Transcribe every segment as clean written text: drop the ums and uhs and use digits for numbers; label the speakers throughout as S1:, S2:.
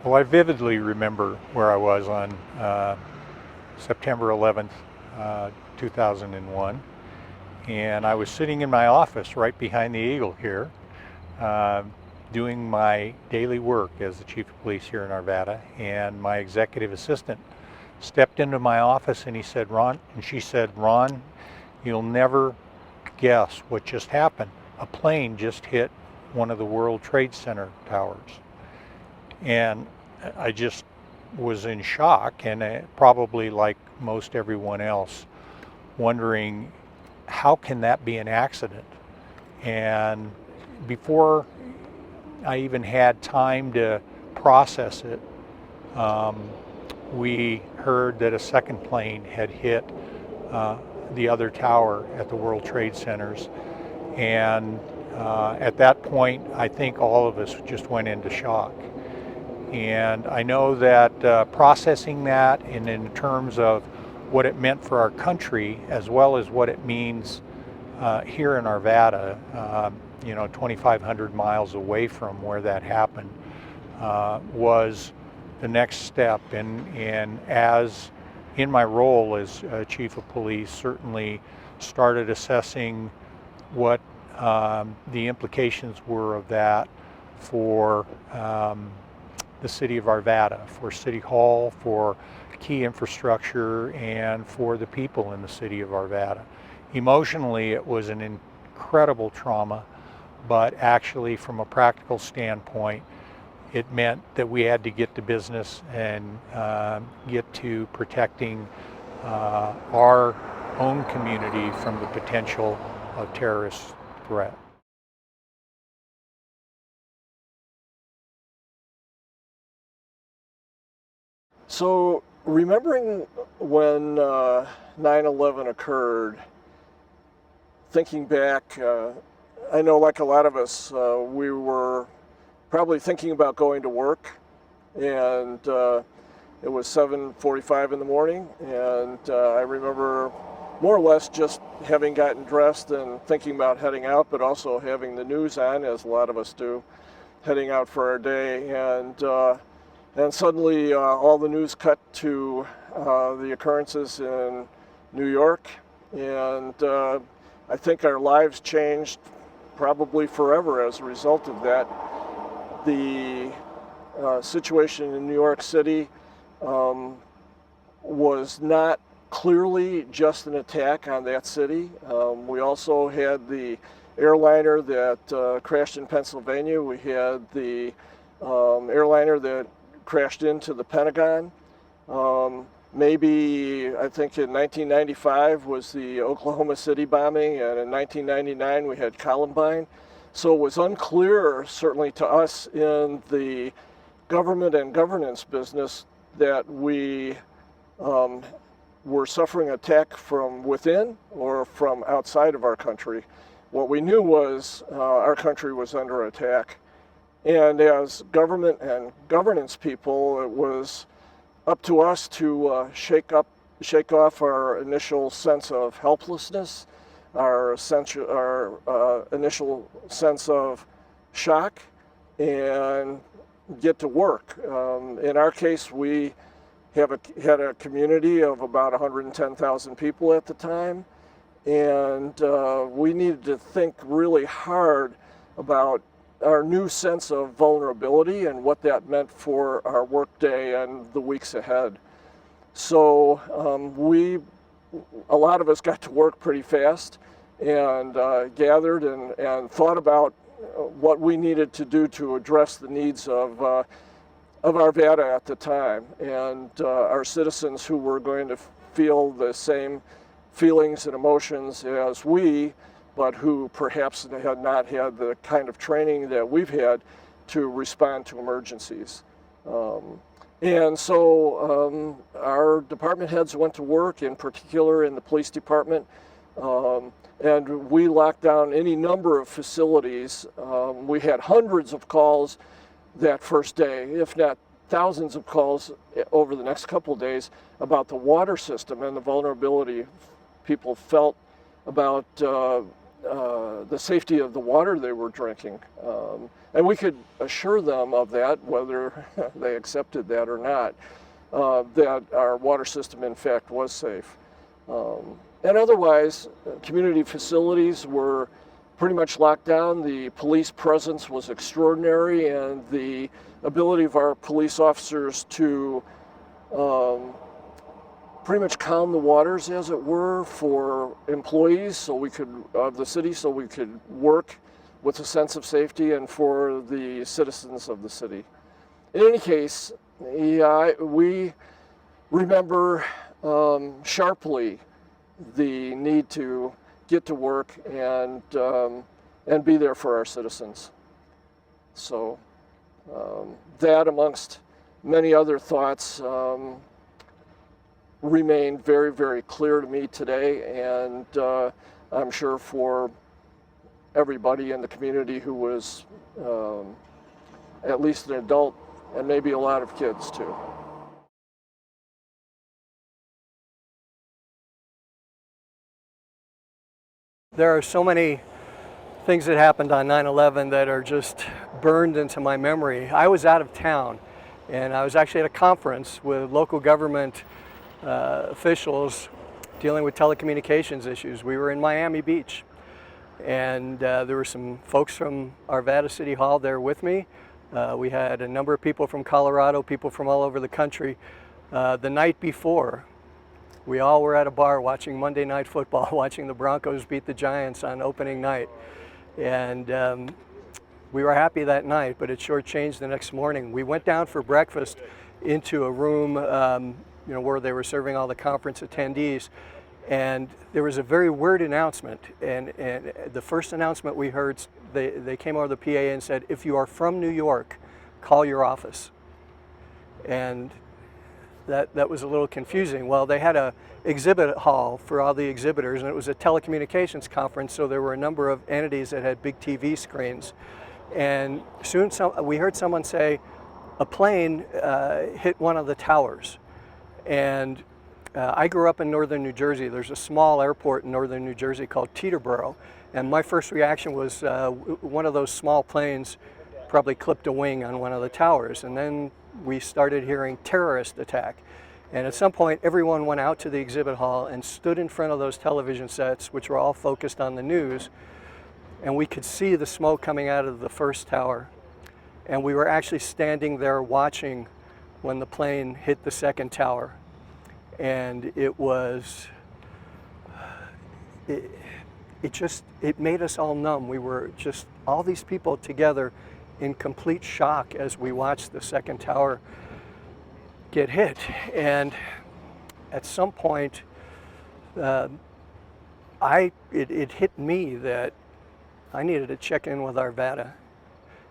S1: Well, I vividly remember where I was on September 11th, 2001, and I was sitting in my office right behind the Eagle here, doing my daily work as the chief of police here in Arvada, and my executive assistant stepped into my office and she said, Ron, you'll never guess what just happened. A plane just hit one of the World Trade Center towers. And I just was in shock, and probably like most everyone else, wondering how can that be an accident? And before I even had time to process it, we heard that a second plane had hit the other tower at the World Trade Centers. And at that point, I think all of us just went into shock. And I know that processing that and in terms of what it meant for our country, as well as what it means here in Arvada, 2,500 miles away from where that happened, was the next step. And as in my role as chief of police, certainly started assessing what the implications were of that for the city of Arvada, for City Hall, for key infrastructure, and for the people in the city of Arvada. Emotionally, it was an incredible trauma, but actually from a practical standpoint, it meant that we had to get to business and get to protecting our own community from the potential of terrorist threat.
S2: So, remembering when 9/11 occurred, thinking back, I know like a lot of us, we were probably thinking about going to work, and it was 7:45 in the morning, and I remember more or less just having gotten dressed and thinking about heading out, but also having the news on, as a lot of us do, heading out for our day. And suddenly all the news cut to the occurrences in New York, and I think our lives changed probably forever as a result of that. The situation in New York City was not clearly just an attack on that city. We also had the airliner that crashed in Pennsylvania. We had the airliner that crashed into the Pentagon. Maybe, I think in 1995 was the Oklahoma City bombing, and in 1999 we had Columbine. So it was unclear, certainly to us in the government and governance business, that we were suffering attack from within or from outside of our country. What we knew was our country was under attack. And as government and governance people, it was up to us to shake off our initial sense of helplessness, our initial sense of shock, and get to work. In our case, we had a community of about 110,000 people at the time, and we needed to think really hard about our new sense of vulnerability and what that meant for our workday and the weeks ahead. So a lot of us got to work pretty fast and gathered and thought about what we needed to do to address the needs of Arvada at the time, and our citizens who were going to feel the same feelings and emotions as we, but who perhaps had not had the kind of training that we've had to respond to emergencies. And so our department heads went to work, in particular in the police department, and we locked down any number of facilities. We had hundreds of calls that first day, if not thousands of calls over the next couple of days about the water system and the vulnerability people felt about the safety of the water they were drinking. And we could assure them of that, whether they accepted that or not, that our water system in fact was safe. And otherwise, community facilities were pretty much locked down. The police presence was extraordinary, and the ability of our police officers to pretty much calm the waters, as it were, for employees of the city, so we could work with a sense of safety, and for the citizens of the city. In any case, we remember sharply the need to get to work and be there for our citizens. So that, amongst many other thoughts, remain very, very clear to me today, and I'm sure for everybody in the community who was at least an adult, and maybe a lot of kids too.
S3: There are so many things that happened on 9/11 that are just burned into my memory. I was out of town, and I was actually at a conference with local government officials dealing with telecommunications issues. We were in Miami Beach, and there were some folks from Arvada City Hall there with me. We had a number of people from Colorado, people from all over the country. The night before, we all were at a bar watching Monday Night Football, watching the Broncos beat the Giants on opening night. And we were happy that night, but it sure changed the next morning. We went down for breakfast into a room where they were serving all the conference attendees. And there was a very weird announcement. And the first announcement we heard, they came over the PA and said, if you are from New York, call your office. And that was a little confusing. Well, they had a exhibit hall for all the exhibitors, and it was a telecommunications conference, so there were a number of entities that had big TV screens. And soon we heard someone say a plane hit one of the towers. And I grew up in northern New Jersey. There's a small airport in northern New Jersey called Teterboro, and my first reaction was one of those small planes probably clipped a wing on one of the towers. And then we started hearing terrorist attack. And at some point, everyone went out to the exhibit hall and stood in front of those television sets, which were all focused on the news. And we could see the smoke coming out of the first tower. And we were actually standing there watching when the plane hit the second tower. And it made us all numb. We were just, all these people together in complete shock as we watched the second tower get hit. And at some point, it hit me that I needed to check in with Arvada,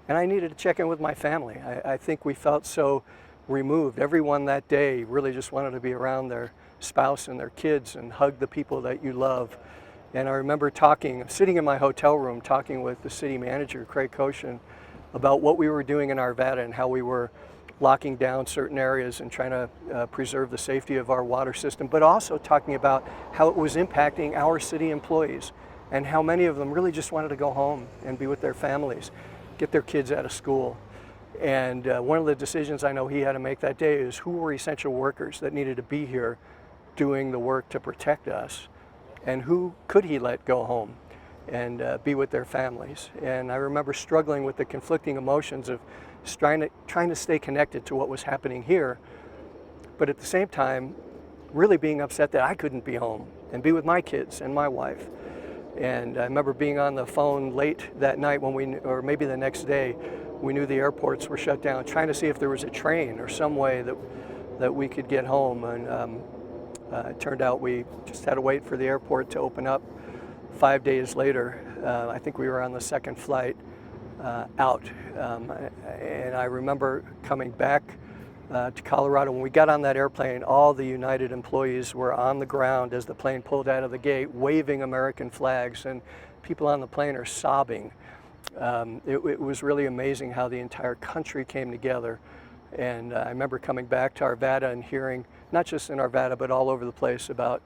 S3: and I needed to check in with my family. I think we felt so removed. Everyone that day really just wanted to be around their spouse and their kids and hug the people that you love. And I remember sitting in my hotel room talking with the city manager, Craig Koshin, about what we were doing in Arvada and how we were locking down certain areas and trying to preserve the safety of our water system, but also talking about how it was impacting our city employees and how many of them really just wanted to go home and be with their families, get their kids out of school. And one of the decisions I know he had to make that day is who were essential workers that needed to be here doing the work to protect us, and who could he let go home and be with their families. And I remember struggling with the conflicting emotions of trying to stay connected to what was happening here, but at the same time really being upset that I couldn't be home and be with my kids and my wife. And I remember being on the phone late that night or maybe the next day, we knew the airports were shut down, trying to see if there was a train or some way that we could get home. And it turned out we just had to wait for the airport to open up. 5 days later, I think we were on the second flight out. And I remember coming back to Colorado. When we got on that airplane, all the United employees were on the ground as the plane pulled out of the gate, waving American flags, and people on the plane are sobbing. It was really amazing how the entire country came together. And I remember coming back to Arvada and hearing, not just in Arvada, but all over the place, about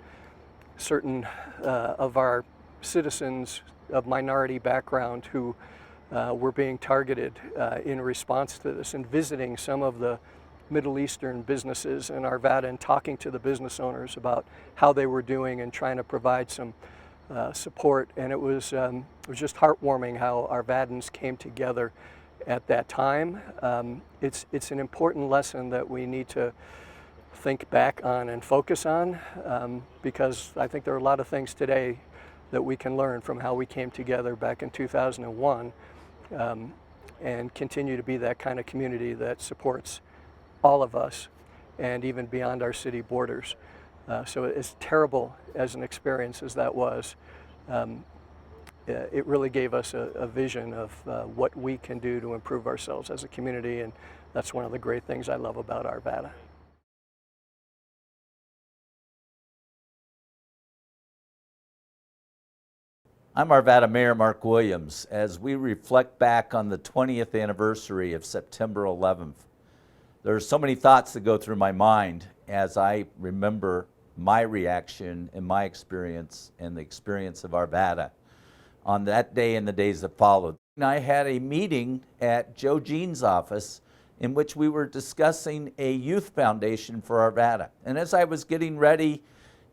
S3: certain of our citizens of minority background who were being targeted in response to this, and visiting some of the Middle Eastern businesses in Arvada and talking to the business owners about how they were doing and trying to provide some support. And it was just heartwarming how Arvadans came together at that time. It's an important lesson that we need to think back on and focus on, because I think there are a lot of things today that we can learn from how we came together back in 2001, and continue to be that kind of community that supports all of us and even beyond our city borders. So as terrible as an experience as that was, it really gave us a vision of what we can do to improve ourselves as a community, and that's one of the great things I love about Arvada.
S4: I'm Arvada Mayor Marc Williams. As we reflect back on the 20th anniversary of September 11th, there are so many thoughts that go through my mind as I remember my reaction and my experience and the experience of Arvada on that day and the days that followed. I had a meeting at Joe Jean's office in which we were discussing a youth foundation for Arvada. And as I was getting ready,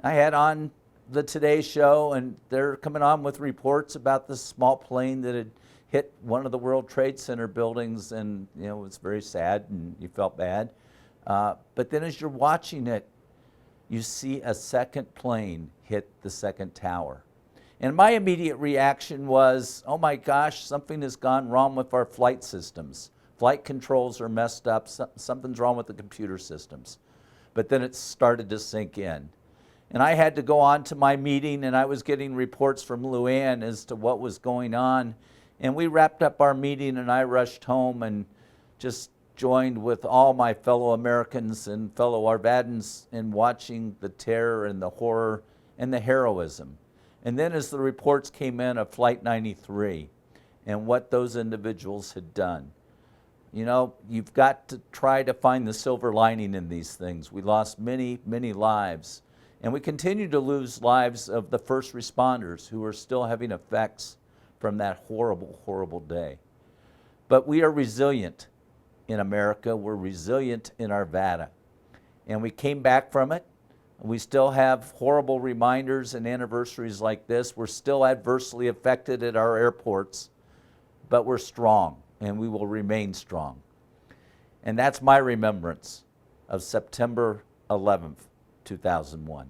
S4: I had on the Today Show, and they're coming on with reports about this small plane that had hit one of the World Trade Center buildings, and it was very sad and you felt bad. But then as you're watching it, you see a second plane hit the second tower. And my immediate reaction was, oh my gosh, something has gone wrong with our flight systems. Flight controls are messed up, something's wrong with the computer systems. But then it started to sink in. And I had to go on to my meeting, and I was getting reports from Luann as to what was going on. And we wrapped up our meeting, and I rushed home and just joined with all my fellow Americans and fellow Arvadans in watching the terror and the horror and the heroism. And then as the reports came in of Flight 93 and what those individuals had done, you've got to try to find the silver lining in these things. We lost many, many lives. And we continue to lose lives of the first responders who are still having effects from that horrible, horrible day. But we are resilient in America. We're resilient in Arvada. And we came back from it. We still have horrible reminders and anniversaries like this. We're still adversely affected at our airports, but we're strong, and we will remain strong. And that's my remembrance of September 11th, 2001.